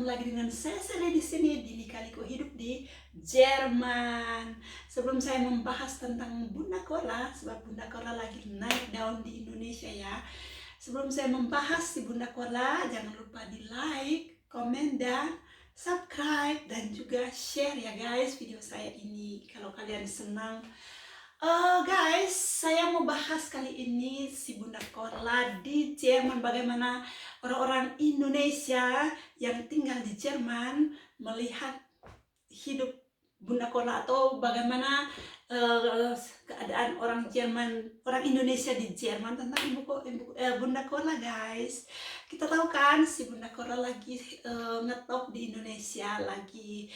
ketemu lagi dengan saya Sally di sini di Lika-Liku Hidup di Jerman. Sebelum saya membahas tentang Bunda Kola, sebab Bunda Kola lagi naik daun di Indonesia ya. Sebelum saya membahas si Bunda Kola, jangan lupa di like, komen, dan subscribe dan juga share ya guys video saya ini kalau kalian senang. Guys, saya mau bahas kali ini si Bunda Korla di Jerman. Bagaimana orang-orang Indonesia yang tinggal di Jerman melihat hidup Bunda Korla, atau bagaimana keadaan orang Jerman, orang Indonesia di Jerman tentang Bunda Korla guys. Kita tahu kan si Bunda Korla lagi ngetop di Indonesia, lagi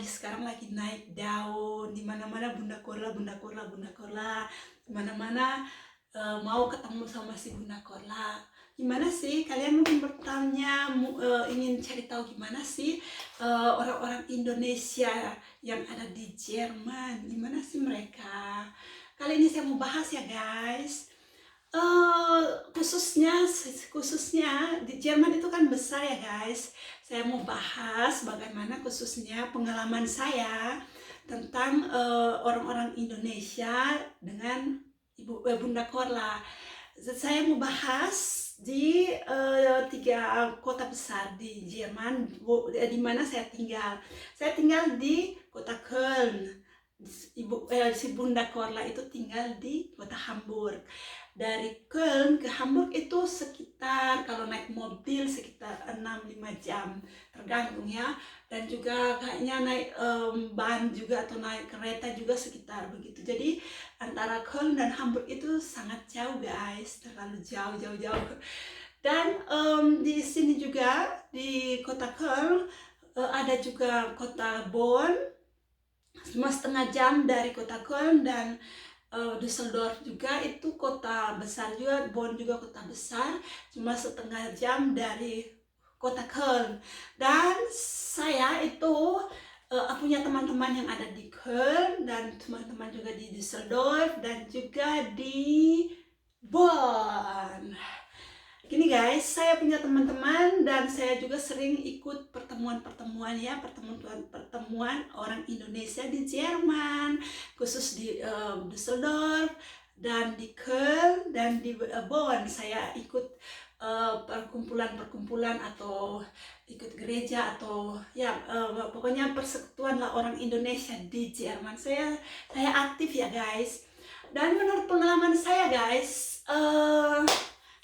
sekarang lagi naik daun di mana-mana. Bunda Korla, Bunda Korla, Bunda Korla, mana-mana mau ketemu sama si Bunda Korla. Gimana sih kalian mungkin bertanya, ingin cari tahu gimana sih orang-orang Indonesia yang ada di Jerman, gimana sih mereka? Kali ini saya mau bahas ya guys. Khususnya di Jerman itu kan besar ya guys. Saya mau bahas bagaimana khususnya pengalaman saya tentang orang-orang Indonesia dengan Bunda Korla. Saya mau bahas di 3 kota besar di Jerman, di mana saya tinggal. Saya tinggal di kota Köln. Si Bunda Korla itu tinggal di kota Hamburg. Dari Köln ke Hamburg itu sekitar, kalau naik mobil sekitar 6-5 jam, tergantung ya. Dan juga kayaknya naik ban juga atau naik kereta juga sekitar begitu. Jadi antara Köln dan Hamburg itu sangat jauh guys, terlalu jauh. Dan di sini juga di kota Köln ada juga kota Bonn, cuma setengah jam dari kota Köln. Dan Düsseldorf juga itu kota besar juga, Bonn juga kota besar, cuma setengah jam dari kota Köln. Dan saya itu punya teman-teman yang ada di Köln, dan teman-teman juga di Düsseldorf, dan juga di Bonn. Gini guys, saya punya teman-teman dan saya juga sering ikut pertemuan-pertemuan ya, pertemuan orang Indonesia di Jerman, khusus di Düsseldorf dan di Köln dan di Bonn. Saya ikut perkumpulan atau ikut gereja atau ya pokoknya persekutuan lah orang Indonesia di Jerman. Saya aktif ya guys. Dan menurut pengalaman saya guys,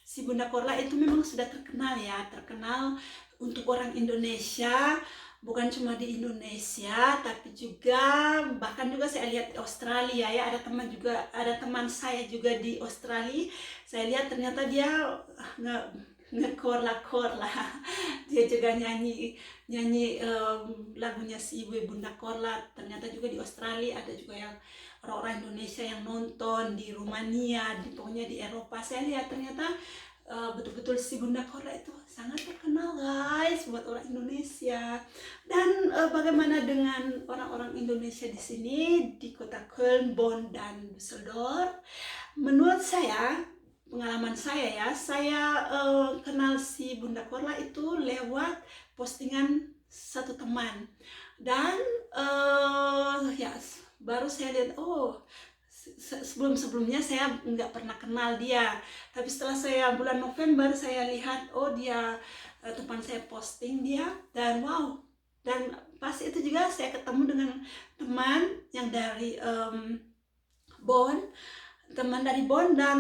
si Bunda Korla itu memang sudah terkenal ya, terkenal untuk orang Indonesia, bukan cuma di Indonesia, tapi juga bahkan juga saya lihat di Australia ya, ada teman saya juga di Australia. Saya lihat ternyata dia ngekorla, dia juga nyanyi lagunya si Bunda Korla. Ternyata juga di Australia ada juga yang orang-orang Indonesia yang nonton, di Rumania, pokoknya di Eropa. Saya lihat ternyata betul-betul si Bunda Korla itu sangat terkenal guys buat orang Indonesia. Dan bagaimana dengan orang-orang Indonesia di sini di kota Köln, Bonn, dan Düsseldorf? Menurut saya, pengalaman saya ya, saya kenal si Bunda Korla itu lewat postingan satu teman. Dan ya baru saya lihat, oh sebelumnya saya nggak pernah kenal dia, tapi setelah saya bulan November saya lihat, oh dia teman saya posting dia, dan wow. Dan pas itu juga saya ketemu dengan teman yang dari Bonn, dan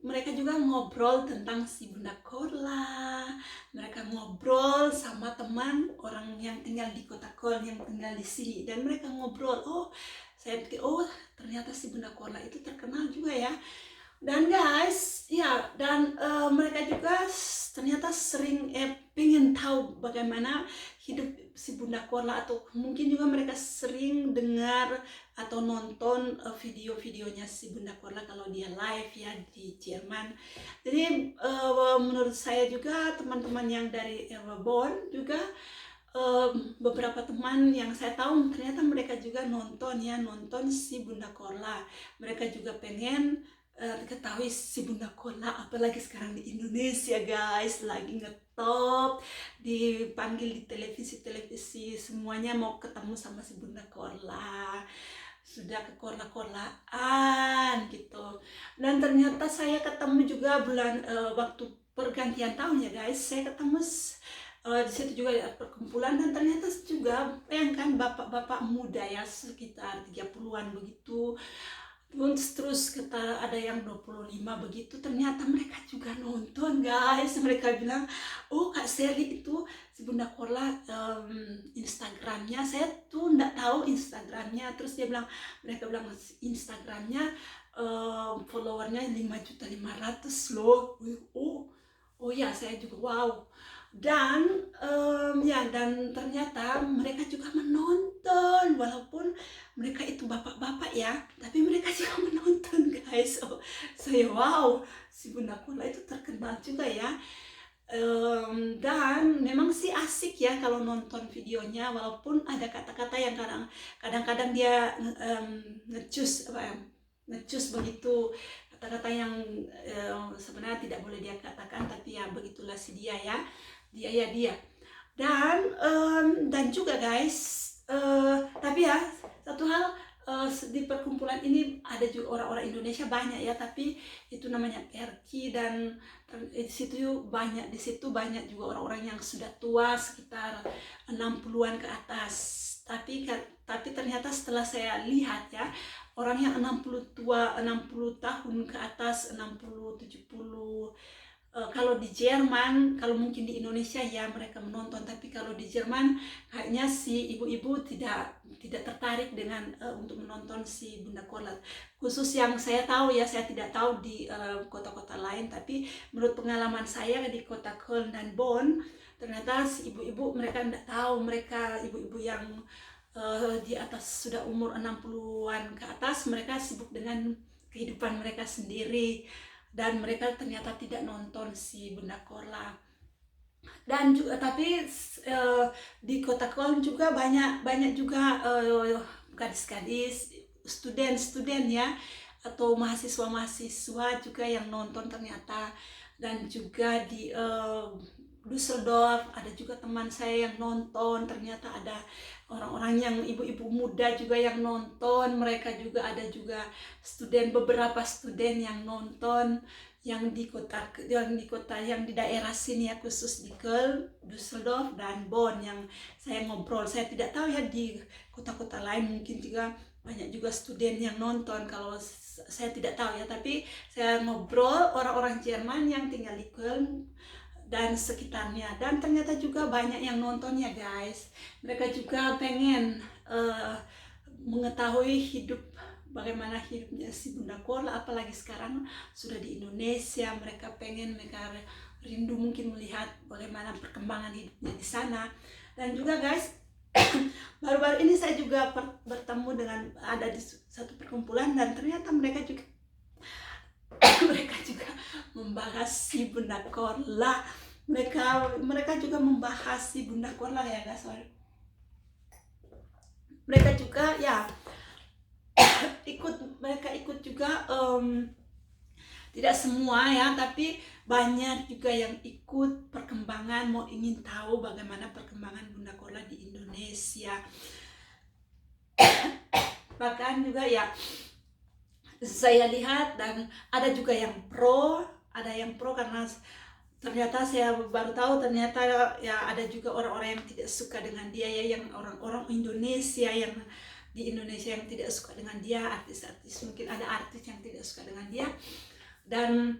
mereka juga ngobrol tentang si Bunda Korla. Mereka ngobrol sama teman orang yang tinggal di kota Köln, yang tinggal di sini, dan mereka ngobrol, oh saya pikir, oh ternyata si Bunda Korla itu terkenal juga ya. Dan guys, ya, dan mereka juga ternyata sering pengen tahu bagaimana hidup si Bunda Korla, atau mungkin juga mereka sering dengar atau nonton video-videonya si Bunda Korla kalau dia live ya di Jerman. Jadi menurut saya juga teman-teman yang dari Bonn juga, beberapa teman yang saya tahu ternyata mereka juga nonton si Bunda Korla. Mereka juga pengen diketahui si Bunda Kola, apalagi sekarang di Indonesia guys, lagi ngetop, dipanggil di televisi-televisi, semuanya mau ketemu sama si Bunda Kola, sudah ke Kola-Kolaan gitu. Dan ternyata saya ketemu juga waktu pergantian tahun ya guys, saya ketemu di situ juga ada perkumpulan, dan ternyata juga bayangkan bapak-bapak muda ya sekitar 30-an begitu. Terus kata ada yang 25 begitu, ternyata mereka juga nonton guys. Mereka bilang, oh Kak Seli itu si Bunda Kola, Instagramnya saya tuh nggak tahu Instagramnya. Terus mereka bilang Instagramnya followernya 5.500.000 loh. Oh, oh ya, saya juga wow. Dan dan ternyata mereka juga menonton, walaupun mereka itu bapak-bapak ya, tapi mereka juga menonton guys. Oh, saya wow, si Bunda Kola itu terkenal juga ya. Dan memang sih asik ya kalau nonton videonya, walaupun ada kata-kata yang kadang-kadang dia ngecus apa ya, ngecus begitu, kata-kata yang sebenarnya tidak boleh dia katakan, tapi ya begitulah si dia ya, dia. Dan juga guys, tapi ya satu hal, di perkumpulan ini ada juga orang-orang Indonesia banyak ya, tapi itu namanya PRQ, dan di situ banyak juga orang-orang yang sudah tua sekitar 60-an ke atas. Tapi ternyata setelah saya lihat ya, orang yang 60 tua, 60 tahun ke atas, 60 70, kalau di Jerman, kalau mungkin di Indonesia ya mereka menonton, tapi kalau di Jerman kayaknya si ibu-ibu tidak tertarik dengan untuk menonton si Bunda Kola. Khusus yang saya tahu ya, saya tidak tahu di kota-kota lain, tapi menurut pengalaman saya di kota Köln dan Bonn, ternyata si ibu-ibu mereka tidak tahu, mereka ibu-ibu yang di atas sudah umur 60-an ke atas, mereka sibuk dengan kehidupan mereka sendiri, dan mereka ternyata tidak nonton si Bunda Kola. Dan juga tapi di kota Köln juga banyak juga gadis-gadis, student ya, atau mahasiswa juga yang nonton ternyata. Dan juga di Düsseldorf ada juga teman saya yang nonton, ternyata ada orang-orang yang ibu-ibu muda juga yang nonton, mereka juga ada juga beberapa student yang nonton, yang di yang di daerah sini ya, khusus di Köln, Düsseldorf dan Bonn, yang saya ngobrol. Saya tidak tahu ya di kota-kota lain, mungkin juga banyak juga student yang nonton, kalau saya tidak tahu ya, tapi saya ngobrol orang-orang Jerman yang tinggal di Köln dan sekitarnya, dan ternyata juga banyak yang nontonnya guys. Mereka juga pengen mengetahui bagaimana hidupnya si Bunda Kola, apalagi sekarang sudah di Indonesia. Mereka rindu mungkin melihat bagaimana perkembangan hidupnya di sana. Dan juga guys, baru-baru ini saya juga bertemu dengan ada di satu perkumpulan, dan ternyata mereka juga membahas si Bunda Kola. Mereka juga membahas si Bunda Kola ya guys. Mereka juga ya mereka ikut juga, tidak semua ya, tapi banyak juga yang ikut perkembangan, mau ingin tahu bagaimana perkembangan Bunda Kola di Indonesia. Bahkan juga ya saya lihat, dan ada juga yang pro karena ternyata saya baru tahu, ternyata ya ada juga orang-orang yang tidak suka dengan dia ya, yang orang-orang Indonesia yang di Indonesia yang tidak suka dengan dia, artis-artis, mungkin ada artis yang tidak suka dengan dia, dan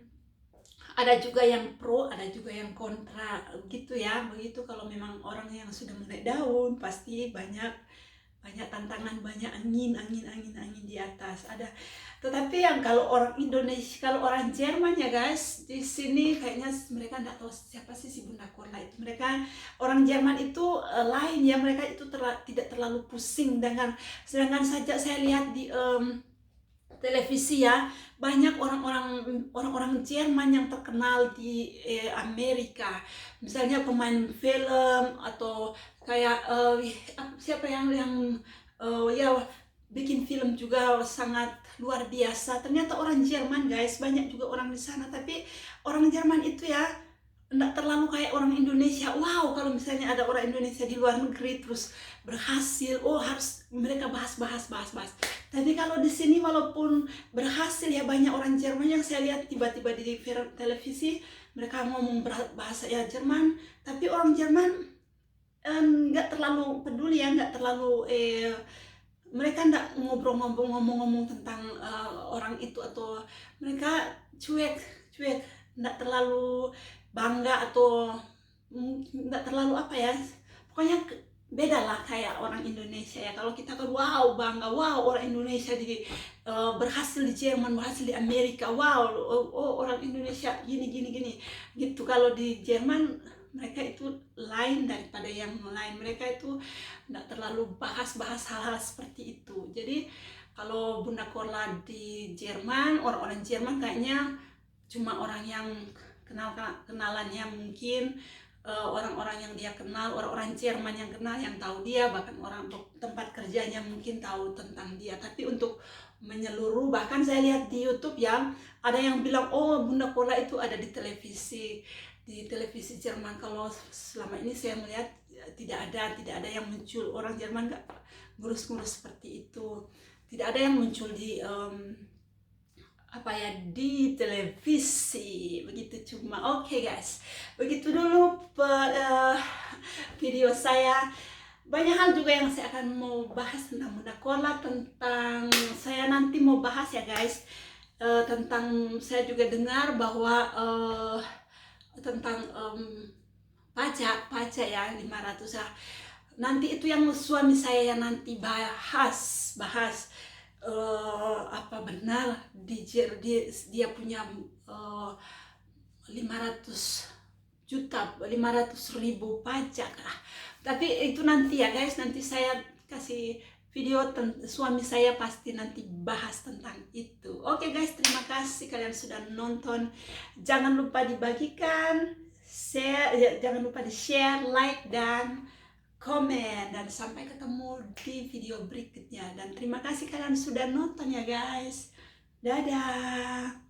ada juga yang pro, ada juga yang kontra gitu ya. Begitu kalau memang orang yang sudah menaik daun, pasti banyak tantangan, banyak angin di atas ada. Tetapi yang kalau orang Indonesia, kalau orang Jerman ya guys, di sini kayaknya mereka nggak tahu siapa sih si Bunda Kola itu. Mereka orang Jerman itu lain ya, mereka itu tidak terlalu pusing dengan, sedangkan saja saya lihat di televisi ya, banyak orang-orang Jerman yang terkenal di Amerika, misalnya pemain film, atau kayak siapa yang ya bikin film juga sangat luar biasa. Ternyata orang Jerman guys, banyak juga orang di sana, tapi orang Jerman itu ya enggak terlalu kayak orang Indonesia. Wow, kalau misalnya ada orang Indonesia di luar negeri terus berhasil, oh harus mereka bahas. Tapi kalau di sini walaupun berhasil ya, banyak orang Jerman yang saya lihat tiba-tiba di televisi mereka ngomong bahasa ya Jerman, tapi orang Jerman nggak terlalu peduli ya, nggak terlalu mereka nggak ngomong tentang orang itu, atau mereka cuek, nggak terlalu bangga atau nggak terlalu apa ya, pokoknya beda lah kayak orang Indonesia ya. Kalau kita kan wow bangga, wow orang Indonesia di berhasil di Jerman, berhasil di Amerika, wow, oh orang Indonesia gini gitu. Kalau di Jerman mereka itu lain daripada yang lain, mereka itu nggak terlalu bahas hal-hal seperti itu. Jadi kalau Bunda Korla di Jerman, orang-orang Jerman kayaknya cuma orang yang kenalannya mungkin, orang-orang yang dia kenal, orang-orang Jerman yang kenal, yang tahu dia, bahkan orang tempat kerjanya mungkin tahu tentang dia. Tapi untuk menyeluruh, bahkan saya lihat di YouTube yang ada yang bilang, oh Bunda Korla itu ada di televisi Jerman. Kalau selama ini saya melihat tidak ada yang muncul, orang Jerman nggak ngurus seperti itu, tidak ada yang muncul di apa ya, di televisi begitu. Cuma oke guys, begitu dulu video saya. Banyak hal juga yang saya akan mau bahas tentang Bunda Korla, tentang saya nanti mau bahas ya guys, tentang saya juga dengar bahwa tentang pajak ya 500 ya. Nanti itu yang suami saya yang nanti bahas apa benar dia punya 500.000 pajak. Tapi itu nanti ya guys, nanti saya kasih video suami saya pasti nanti bahas tentang itu. Oke guys, terima kasih kalian sudah nonton. Jangan lupa dibagikan, jangan lupa di share, like, dan komen. Dan sampai ketemu di video berikutnya. Dan terima kasih kalian sudah nonton ya guys. Dadah.